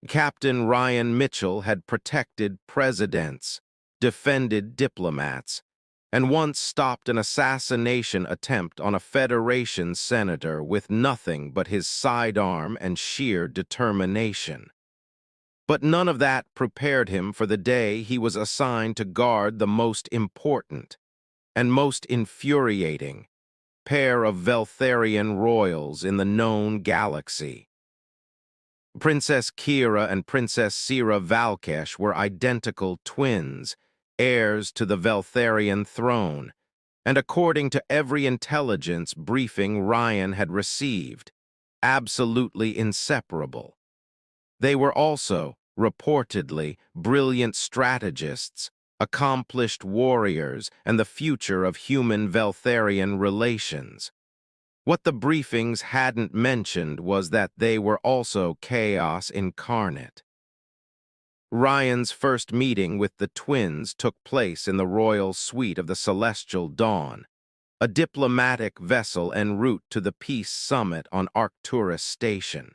Captain Ryan Mitchell had protected presidents, defended diplomats, and once stopped an assassination attempt on a Federation senator with nothing but his sidearm and sheer determination. But none of that prepared him for the day he was assigned to guard the most important and most infuriating pair of Veltharian royals in the known galaxy. Princess Kira and Princess Sira Valkesh were identical twins, heirs to the Veltharian throne, and according to every intelligence briefing Ryan had received, absolutely inseparable. They were also, reportedly, brilliant strategists, accomplished warriors, and the future of human-Veltharian relations. What the briefings hadn't mentioned was that they were also chaos incarnate. Ryan's first meeting with the twins took place in the royal suite of the Celestial Dawn, a diplomatic vessel en route to the Peace Summit on Arcturus Station.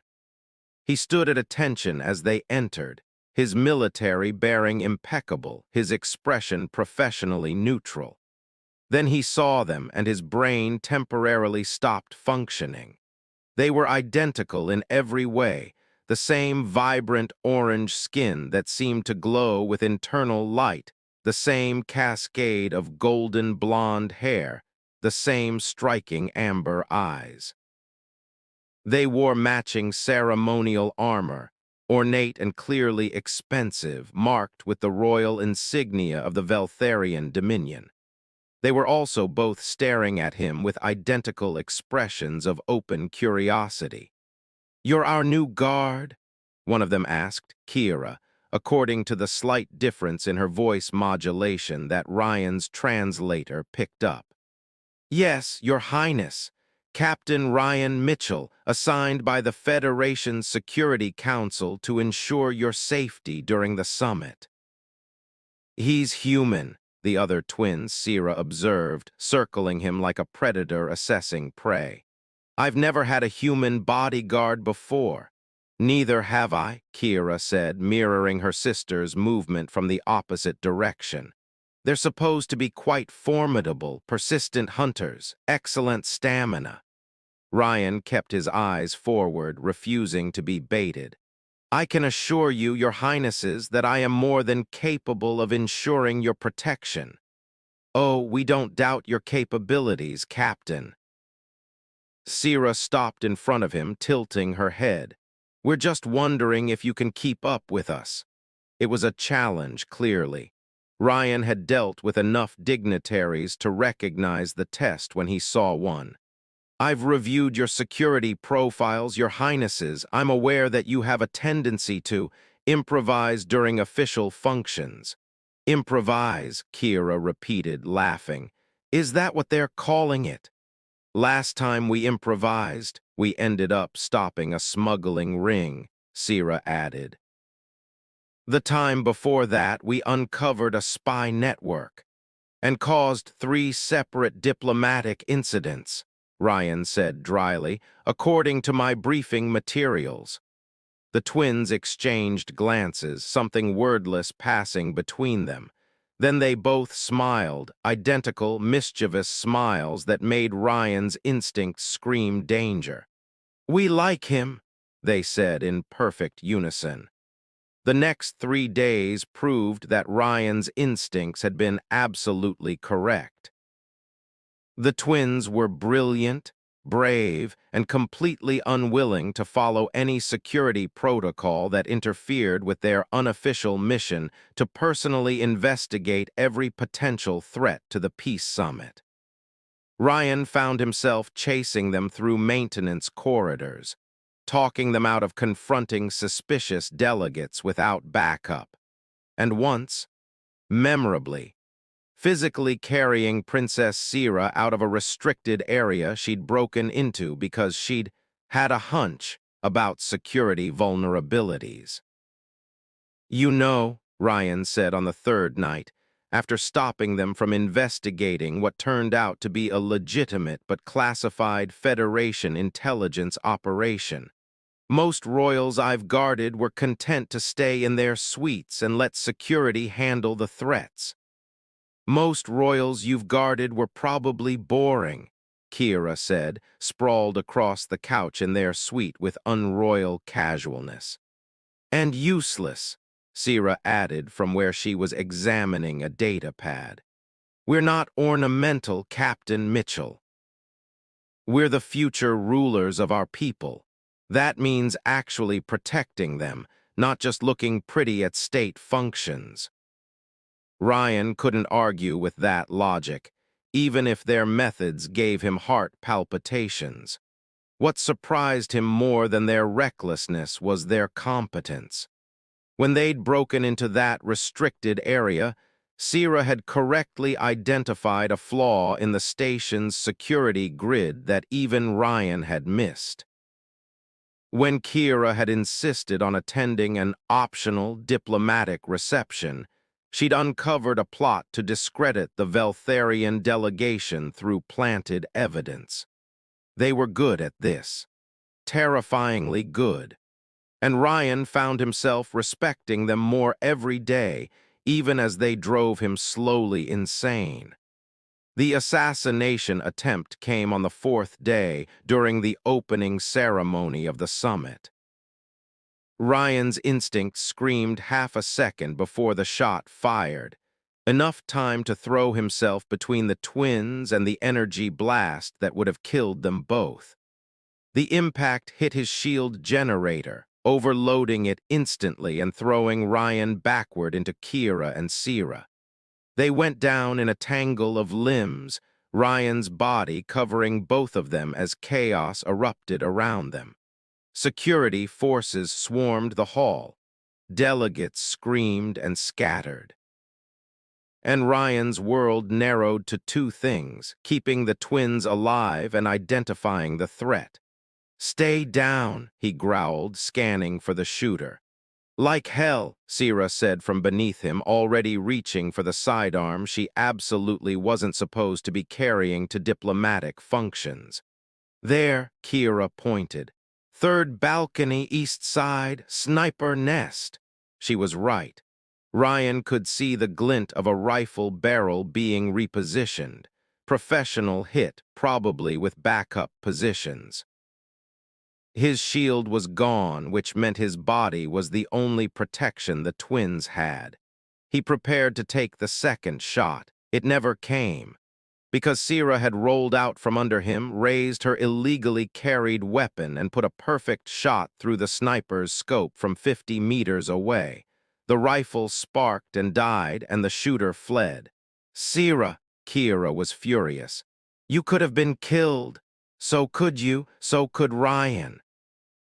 He stood at attention as they entered, his military bearing impeccable, his expression professionally neutral. Then he saw them, and his brain temporarily stopped functioning. They were identical in every way, the same vibrant orange skin that seemed to glow with internal light, the same cascade of golden blonde hair, the same striking amber eyes. They wore matching ceremonial armor, ornate and clearly expensive, marked with the royal insignia of the Veltharian Dominion. They were also both staring at him with identical expressions of open curiosity. "You're our new guard?" one of them asked, Kira, according to the slight difference in her voice modulation that Ryan's translator picked up. "Yes, Your Highness. Captain Ryan Mitchell, assigned by the Federation's Security Council to ensure your safety during the summit." "He's human," the other twin, Sira, observed, circling him like a predator assessing prey. "I've never had a human bodyguard before." "Neither have I," Kira said, mirroring her sister's movement from the opposite direction. "They're supposed to be quite formidable, persistent hunters, excellent stamina." Ryan kept his eyes forward, refusing to be baited. "I can assure you, Your Highnesses, that I am more than capable of ensuring your protection." "Oh, we don't doubt your capabilities, Captain." Sira stopped in front of him, tilting her head. "We're just wondering if you can keep up with us." It was a challenge, clearly. Ryan had dealt with enough dignitaries to recognize the test when he saw one. "I've reviewed your security profiles, Your Highnesses. I'm aware that you have a tendency to improvise during official functions." "Improvise," Kira repeated, laughing. "Is that what they're calling it?" "Last time we improvised, we ended up stopping a smuggling ring," Sira added. "The time before that, we uncovered a spy network and caused 3 separate diplomatic incidents," Ryan said dryly, "according to my briefing materials." The twins exchanged glances, something wordless passing between them. Then they both smiled, identical, mischievous smiles that made Ryan's instincts scream danger. "We like him," they said in perfect unison. The next 3 days proved that Ryan's instincts had been absolutely correct. The twins were brilliant, brave, and completely unwilling to follow any security protocol that interfered with their unofficial mission to personally investigate every potential threat to the Peace Summit. Ryan found himself chasing them through maintenance corridors, talking them out of confronting suspicious delegates without backup, and once, memorably, physically carrying Princess Sira out of a restricted area she'd broken into because she'd had a hunch about security vulnerabilities. "You know," Ryan said on the 3rd night, after stopping them from investigating what turned out to be a legitimate but classified Federation intelligence operation, Most royals I've guarded were content to stay in their suites and let security handle the threats. Most royals you've guarded were probably boring, Kira said, sprawled across the couch in their suite with unroyal casualness. And useless, Sira added from where she was examining a data pad. We're not ornamental, Captain Mitchell. We're the future rulers of our people. That means actually protecting them, not just looking pretty at state functions. Ryan couldn't argue with that logic, even if their methods gave him heart palpitations. What surprised him more than their recklessness was their competence. When they'd broken into that restricted area, Sira had correctly identified a flaw in the station's security grid that even Ryan had missed. When Kira had insisted on attending an optional diplomatic reception, she'd uncovered a plot to discredit the Veltharian delegation through planted evidence. They were good at this, terrifyingly good, and Ryan found himself respecting them more every day, even as they drove him slowly insane. The assassination attempt came on the fourth day during the opening ceremony of the summit. Ryan's instinct screamed half a second before the shot fired, enough time to throw himself between the twins and the energy blast that would have killed them both. The impact hit his shield generator, overloading it instantly and throwing Ryan backward into Kira and Sira. They went down in a tangle of limbs, Ryan's body covering both of them as chaos erupted around them. Security forces swarmed the hall. Delegates screamed and scattered. And Ryan's world narrowed to two things, keeping the twins alive and identifying the threat. "Stay down," he growled, scanning for the shooter. "Like hell," Sira said from beneath him, already reaching for the sidearm she absolutely wasn't supposed to be carrying to diplomatic functions. "There," Kira pointed. "Third balcony, east side, sniper nest." She was right. Ryan could see the glint of a rifle barrel being repositioned. Professional hit, probably with backup positions. His shield was gone, which meant his body was the only protection the twins had. He prepared to take the second shot. It never came. Because Sira had rolled out from under him, raised her illegally carried weapon and put a perfect shot through the sniper's scope from 50 meters away. The rifle sparked and died, and the shooter fled. "Sira," Kira was furious. "You could have been killed. So could you, so could Ryan."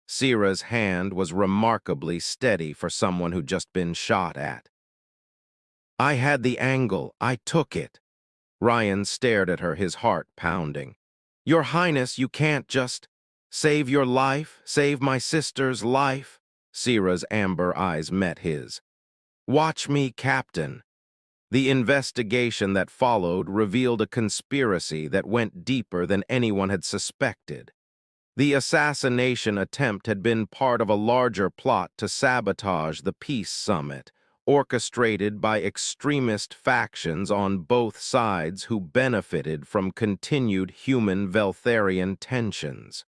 Sira's hand was remarkably steady for someone who'd just been shot at. "I had the angle. I took it." Ryan stared at her, his heart pounding. "Your Highness, you can't just save your life, save my sister's life." Sira's amber eyes met his. "Watch me, Captain." The investigation that followed revealed a conspiracy that went deeper than anyone had suspected. The assassination attempt had been part of a larger plot to sabotage the peace summit, orchestrated by extremist factions on both sides who benefited from continued human Veltharian tensions.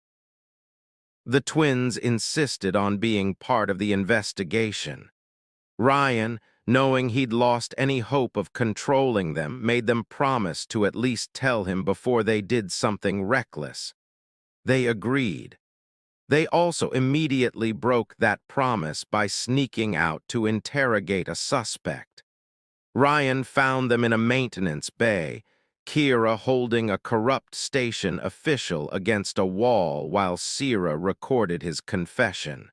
The twins insisted on being part of the investigation. Ryan, knowing he'd lost any hope of controlling them, made them promise to at least tell him before they did something reckless. They agreed. They also immediately broke that promise by sneaking out to interrogate a suspect. Ryan found them in a maintenance bay, Kira holding a corrupt station official against a wall while Sira recorded his confession.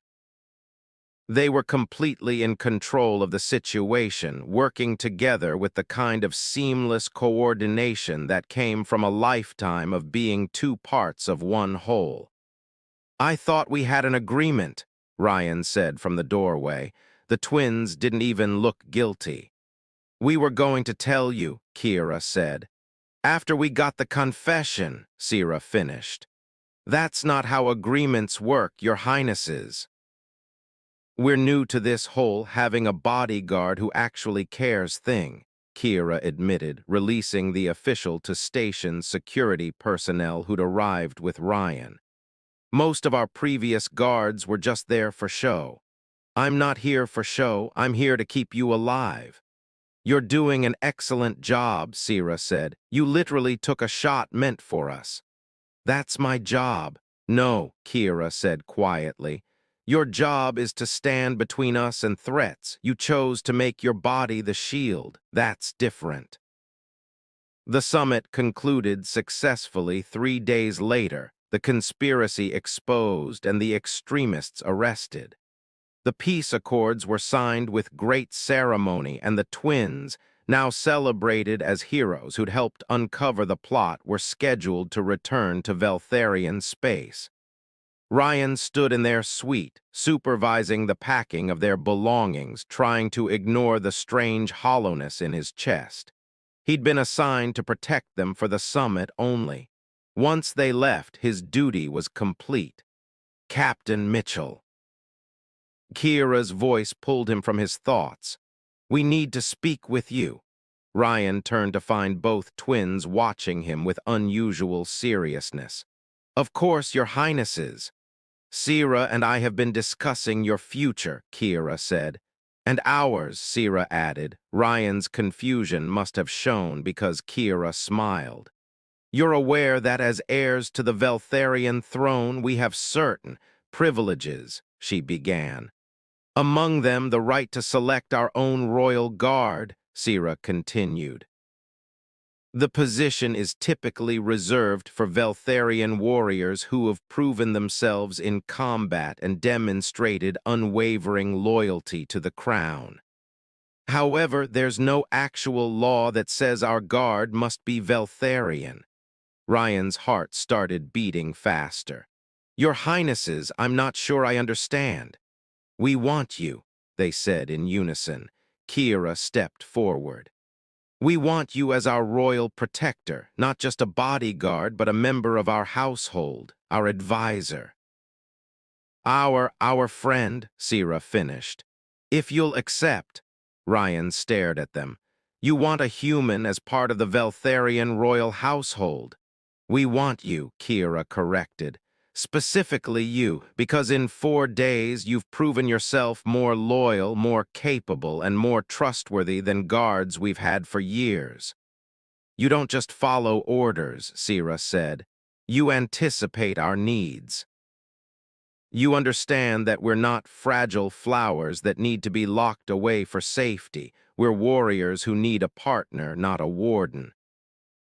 They were completely in control of the situation, working together with the kind of seamless coordination that came from a lifetime of being two parts of one whole. "I thought we had an agreement," Ryan said from the doorway. The twins didn't even look guilty. "We were going to tell you," Kira said. "After we got the confession," Sira finished. That's not how agreements work, your highnesses. We're new to this whole having a bodyguard who actually cares thing, Kira admitted, releasing the official to station security personnel who'd arrived with Ryan. Most of our previous guards were just there for show. I'm not here for show, I'm here to keep you alive. You're doing an excellent job, Sierra said. You literally took a shot meant for us. That's my job. No, Kira said quietly. Your job is to stand between us and threats. You chose to make your body the shield. That's different. The summit concluded successfully 3 days later, the conspiracy exposed and the extremists arrested. The peace accords were signed with great ceremony, and the twins, now celebrated as heroes who'd helped uncover the plot, were scheduled to return to Veltharian space. Ryan stood in their suite, supervising the packing of their belongings, trying to ignore the strange hollowness in his chest. He'd been assigned to protect them for the summit only. Once they left, his duty was complete. Captain Mitchell. Kira's voice pulled him from his thoughts. We need to speak with you. Ryan turned to find both twins watching him with unusual seriousness. Of course, your highnesses. Sierra and I have been discussing your future, Kira said. And ours, Sierra added. Ryan's confusion must have shown because Kira smiled. You're aware that as heirs to the Veltharian throne, we have certain privileges, she began. Among them, the right to select our own royal guard, Sierra continued. The position is typically reserved for Veltharian warriors who have proven themselves in combat and demonstrated unwavering loyalty to the crown. However, there's no actual law that says our guard must be Veltharian. Ryan's heart started beating faster. Your highnesses, I'm not sure I understand. We want you, they said in unison. Kira stepped forward. We want you as our royal protector, not just a bodyguard, but a member of our household, our advisor. Our friend, Sierra finished. If you'll accept, Ryan stared at them. You want a human as part of the Veltharian royal household. We want you, Kira corrected. Specifically you, because in 4 days you've proven yourself more loyal, more capable, and more trustworthy than guards we've had for years. You don't just follow orders, Sierra said. You anticipate our needs. You understand that we're not fragile flowers that need to be locked away for safety. We're warriors who need a partner, not a warden.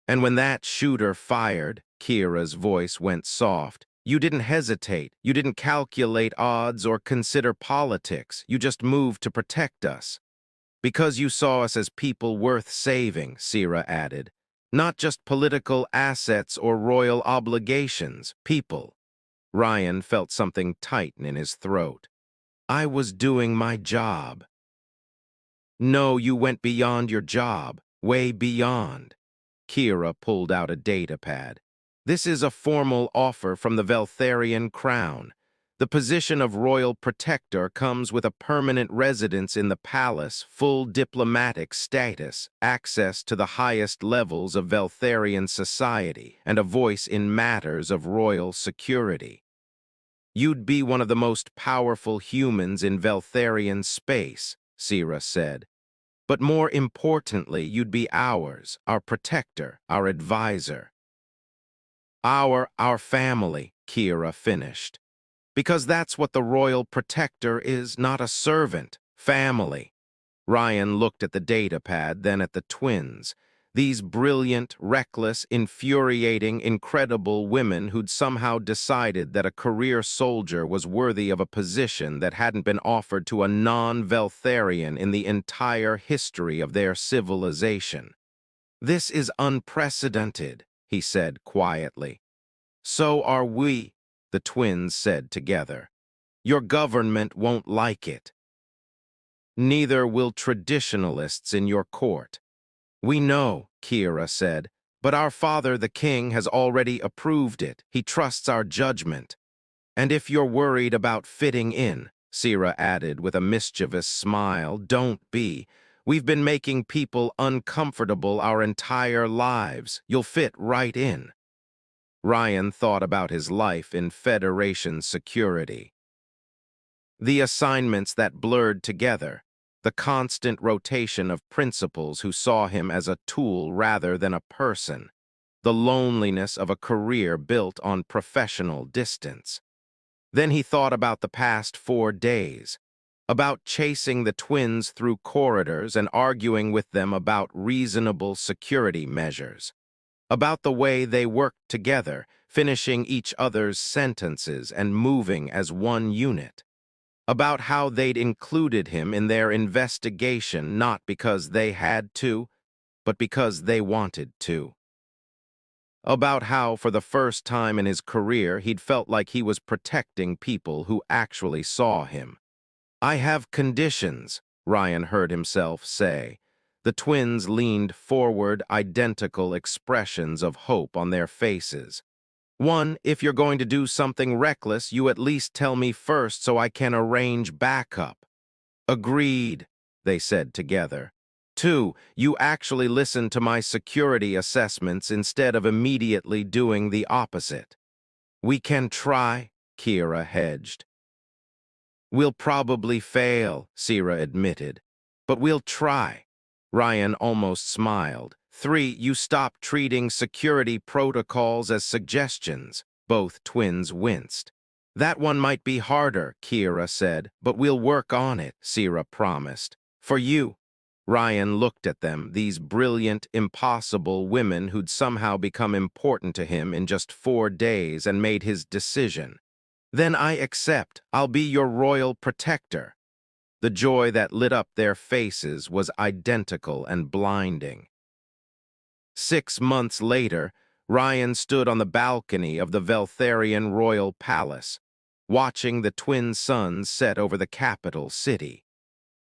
And when that shooter fired, Kira's voice went soft. You didn't hesitate, you didn't calculate odds or consider politics, you just moved to protect us. Because you saw us as people worth saving, Sierra added. Not just political assets or royal obligations, people. Ryan felt something tighten in his throat. I was doing my job. No, you went beyond your job, way beyond. Kira pulled out a data pad. This is a formal offer from the Veltharian crown. The position of royal protector comes with a permanent residence in the palace, full diplomatic status, access to the highest levels of Veltharian society, and a voice in matters of royal security. You'd be one of the most powerful humans in Veltharian space, Sierra said. But more importantly, you'd be ours, our protector, our advisor. Our family, Kira finished. Because that's what the royal protector is, not a servant, family. Ryan looked at the data pad, then at the twins. These brilliant, reckless, infuriating, incredible women who'd somehow decided that a career soldier was worthy of a position that hadn't been offered to a non-Veltharian in the entire history of their civilization. This is unprecedented, he said quietly. So are we, the twins said together. Your government won't like it. Neither will traditionalists in your court. We know, Kira said, But our father, the king, has already approved it. He trusts our judgment. And if you're worried about fitting in, Sira added with a mischievous smile, don't be. We've been making people uncomfortable our entire lives. You'll fit right in. Ryan thought about his life in Federation security. The assignments that blurred together, the constant rotation of principals who saw him as a tool rather than a person, the loneliness of a career built on professional distance. Then he thought about the past 4 days, about chasing the twins through corridors and arguing with them about reasonable security measures, about the way they worked together, finishing each other's sentences and moving as one unit, about how they'd included him in their investigation not because they had to, but because they wanted to. About how, for the first time in his career, he'd felt like he was protecting people who actually saw him. I have conditions, Ryan heard himself say. The twins leaned forward, identical expressions of hope on their faces. One, if you're going to do something reckless, you at least tell me first so I can arrange backup. Agreed, they said together. 2, you actually listen to my security assessments instead of immediately doing the opposite. We can try, Kira hedged. We'll probably fail, Sira admitted. But we'll try. Ryan almost smiled. 3, you stop treating security protocols as suggestions. Both twins winced. That one might be harder, Kira said, but we'll work on it, Sira promised. For you. Ryan looked at them, these brilliant, impossible women who'd somehow become important to him in just 4 days, and made his decision. Then I accept. I'll be your royal protector. The joy that lit up their faces was identical and blinding. 6 months later, Ryan stood on the balcony of the Veltharian royal palace, watching the twin suns set over the capital city.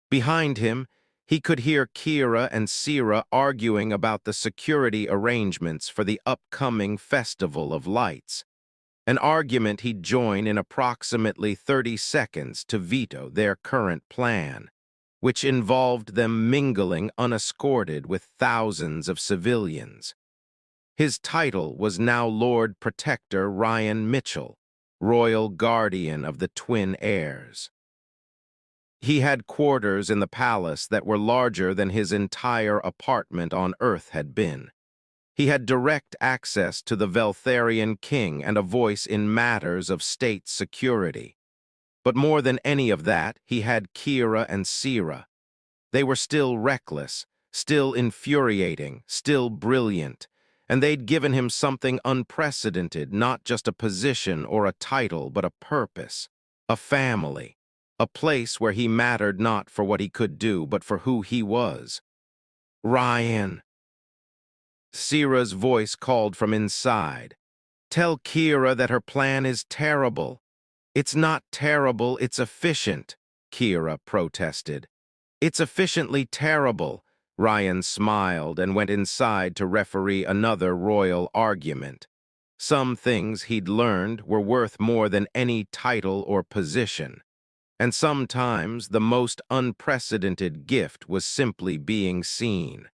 Behind him, he could hear Kira and Sira arguing about the security arrangements for the upcoming Festival of Lights, an argument he'd join in approximately 30 seconds to veto their current plan, which involved them mingling unescorted with thousands of civilians. His title was now Lord Protector Ryan Mitchell, Royal Guardian of the Twin Heirs. He had quarters in the palace that were larger than his entire apartment on Earth had been. He had direct access to the Veltharian king and a voice in matters of state security. But more than any of that, he had Kira and Sira. They were still reckless, still infuriating, still brilliant, and they'd given him something unprecedented, not just a position or a title, but a purpose, a family. A place where he mattered not for what he could do, but for who he was. Ryan. Sira's voice called from inside. Tell Kira that her plan is terrible. It's not terrible, it's efficient, Kira protested. It's efficiently terrible. Ryan smiled and went inside to referee another royal argument. Some things he'd learned were worth more than any title or position. And sometimes the most unprecedented gift was simply being seen.